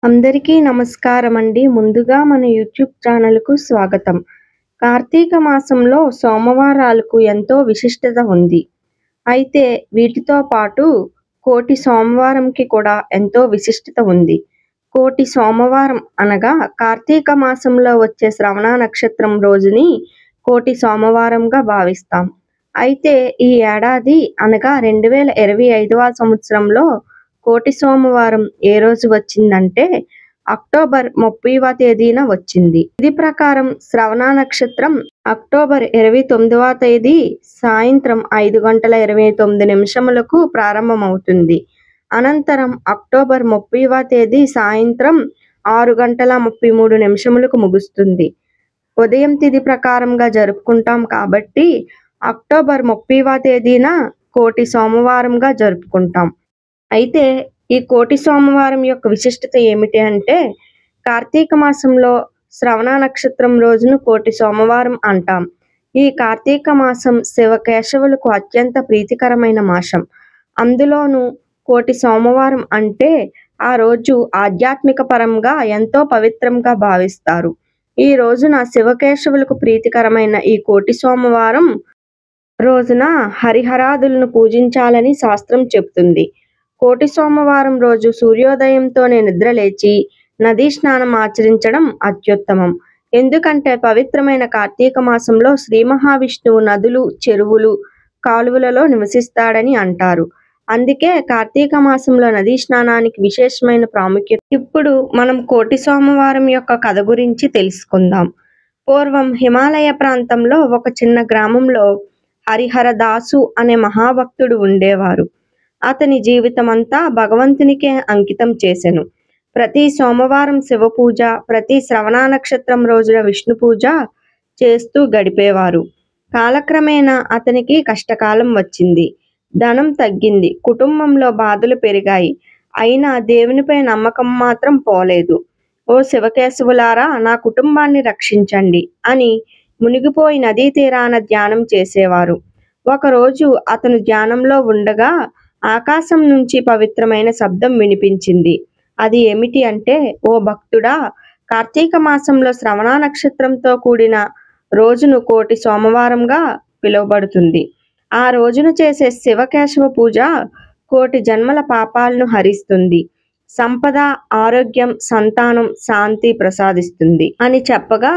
అందరికీ నమస్కారం అండి. ముందుగా మన యూట్యూబ్ ఛానల్‌కు స్వాగతం. కార్తీక మాసంలో సోమవారాలకు ఎంతో విశిష్టత ఉంది. అయితే వీటితో పాటు కోటి సోమవారంకి కూడా ఎంతో విశిష్టత ఉంది. కోటి సోమవారం అనగా కార్తీక మాసంలో వచ్చే శ్రవణ నక్షత్రం రోజుని కోటి సోమవారంగా భావిస్తాం. అయితే ఈ ఏడాది అనగా 2025వ సంవత్సరంలో కోటి సోమవారం ఏ రోజు వచ్చిందంటే అక్టోబర్ 30వ తేదీన వచ్చింది. ఇది ప్రకారం శ్రవణ నక్షత్రం అక్టోబర్ 29వ తేదీ సాయంత్రం 5:29 ప్రారంభమవుతుంది. అనంతరం అక్టోబర్ 30వ తేదీ సాయంత్రం 6:33 ముగుస్తుంది. ఉదయం తిథి ప్రకారంగా జరుపుకుంటాం కాబట్టి అక్టోబర్ 30వ తేదీన కోటి సోమవారంగా జరుపుకుంటాం. అయితే ఈ కోటి సోమవారం యొక్క విశిష్టత ఏమిటి అంటే కార్తీక మాసంలో శ్రవణ నక్షత్రం రోజును కోటి సోమవారం అంటాం. ఈ కార్తీక మాసం శివకేశవులకు అత్యంత ప్రీతికరమైన మాసం. అందులోనూ కోటి సోమవారం అంటే ఆ రోజు ఆధ్యాత్మిక పరంగా ఎంతో పవిత్రంగా భావిస్తారు. ఈ రోజున శివకేశవులకు ప్రీతికరమైన ఈ కోటి సోమవారం రోజున హరిహరాదులను పూజించాలని శాస్త్రం చెబుతుంది. కోటి సోమవారం రోజు సూర్యోదయంతోనే నిద్రలేచి నదీ స్నానం ఆచరించడం అత్యుత్తమం. ఎందుకంటే పవిత్రమైన కార్తీక మాసంలో శ్రీ మహావిష్ణువు నదులు, చెరువులు, కాలువలలో నివసిస్తాడని అంటారు. అందుకే కార్తీక మాసంలో నదీ స్నానానికి విశేషమైన ప్రాముఖ్యత. ఇప్పుడు మనం కోటి సోమవారం యొక్క కథ గురించి తెలుసుకుందాం. పూర్వం హిమాలయ ప్రాంతంలో ఒక చిన్న గ్రామంలో హరిహరదాసు అనే మహాభక్తుడు ఉండేవారు. అతని జీవితమంతా భగవంతునికే అంకితం చేసెను. ప్రతి సోమవారం శివ పూజ, ప్రతి శ్రవణ నక్షత్రం రోజున విష్ణు పూజ చేస్తూ గడిపేవారు. కాలక్రమేణా అతనికి కష్టకాలం వచ్చింది. ధనం తగ్గింది. కుటుంబంలో బాధలు పెరిగాయి. అయినా దేవునిపై నమ్మకం మాత్రం పోలేదు. ఓ శివకేశవులారా, నా కుటుంబాన్ని రక్షించండి అని మునిగిపోయి నదీ తీరాన ధ్యానం చేసేవారు. ఒకరోజు అతను ధ్యానంలో ఉండగా ఆకాశం నుంచి పవిత్రమైన శబ్దం వినిపించింది. అది ఏమిటి అంటే, ఓ భక్తుడా, కార్తీక మాసంలో శ్రవణ నక్షత్రంతో కూడిన రోజును కోటి సోమవారంగా పిలువబడుతుంది. ఆ రోజున చేసే శివకేశవ పూజ కోటి జన్మల పాపాలను హరిస్తుంది. సంపద, ఆరోగ్యం, సంతానం, శాంతి ప్రసాదిస్తుంది అని చెప్పగా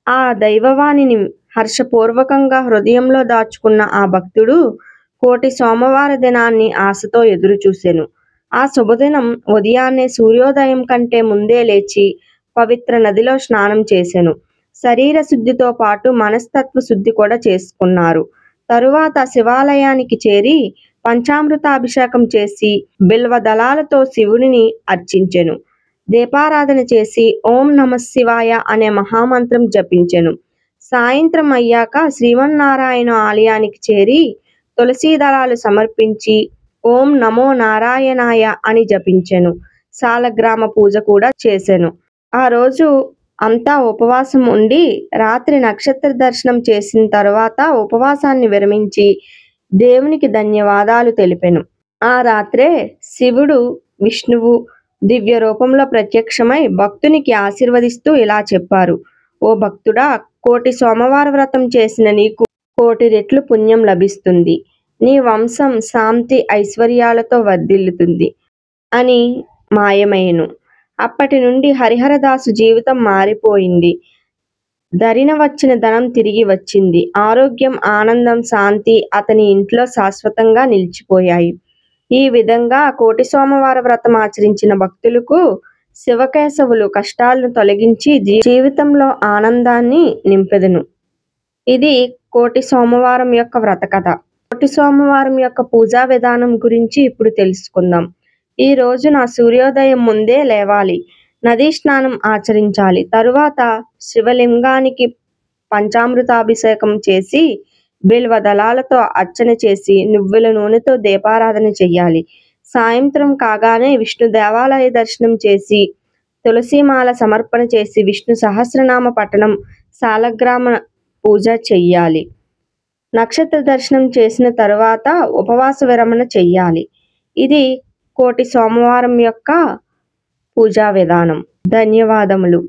ఆ దైవవాణిని హర్షపూర్వకంగా హృదయంలో దాచుకున్న ఆ భక్తుడు కోటి సోమవార దినాన్ని ఆశతో ఎదురుచూసెను. ఆ శుభదినం ఉదయాన్నే సూర్యోదయం కంటే ముందే లేచి పవిత్ర నదిలో స్నానం చేసెను. శరీర శుద్ధితో పాటు మనస్తత్వ శుద్ధి కూడా చేసుకున్నారు. తరువాత శివాలయానికి చేరి పంచామృతాభిషేకం చేసి బిల్వ దళాలతో శివునిని అర్చించెను. దీపారాధన చేసి ఓం నమః శివాయ అనే మహామంత్రం జపించెను. సాయంత్రం అయ్యాక శ్రీమన్నారాయణ ఆలయానికి చేరి తులసీ దళాలు సమర్పించి ఓం నమో నారాయణాయ అని జపించెను. సాలగ్రామ పూజ కూడా చేసెను. ఆ రోజు అంతా ఉపవాసం ఉండి రాత్రి నక్షత్ర దర్శనం చేసిన తర్వాత ఉపవాసాన్ని విరమించి దేవునికి ధన్యవాదాలు తెలిపెను. ఆ రాత్రే శివుడు, విష్ణువు దివ్య రూపంలో ప్రత్యక్షమై భక్తునికి ఆశీర్వదిస్తూ ఇలా చెప్పారు. ఓ భక్తుడా, కోటి సోమవార వ్రతం చేసిన నీకు కోటి రెట్లు పుణ్యం లభిస్తుంది. నీ వంశం శాంతి ఐశ్వర్యాలతో వర్ధిల్లుతుంది అని మాయమయ్యెను. అప్పటి నుండి హరిహరదాసు జీవితం మారిపోయింది. ధరిన వచ్చిన ధనం తిరిగి వచ్చింది. ఆరోగ్యం, ఆనందం, శాంతి అతని ఇంట్లో శాశ్వతంగా నిలిచిపోయాయి. ఈ విధంగా కోటి సోమవార వ్రతం ఆచరించిన భక్తులకు శివకేశవులు కష్టాలను తొలగించి జీవితంలో ఆనందాన్ని నింపెదను. ఇది కోటి సోమవారం యొక్క వ్రత కథ. కోటి సోమవారం యొక్క పూజా విధానం గురించి ఇప్పుడు తెలుసుకుందాం. ఈ రోజున సూర్యోదయం ముందే లేవాలి. నదీ స్నానం ఆచరించాలి. తరువాత శివలింగానికి పంచామృతాభిషేకం చేసి బిల్వ దళాలతో అర్చన చేసి నువ్వుల నూనెతో దీపారాధన చెయ్యాలి. సాయంత్రం కాగానే విష్ణు దేవాలయ దర్శనం చేసి తులసీమాల సమర్పణ చేసి విష్ణు సహస్రనామ పఠనం, సాలగ్రామ పూజ చెయ్యాలి. నక్షత్ర దర్శనం చేసిన తరువాత ఉపవాస విరమణ చెయ్యాలి. ఇది కోటి సోమవారం యొక్క పూజా విధానం. ధన్యవాదములు.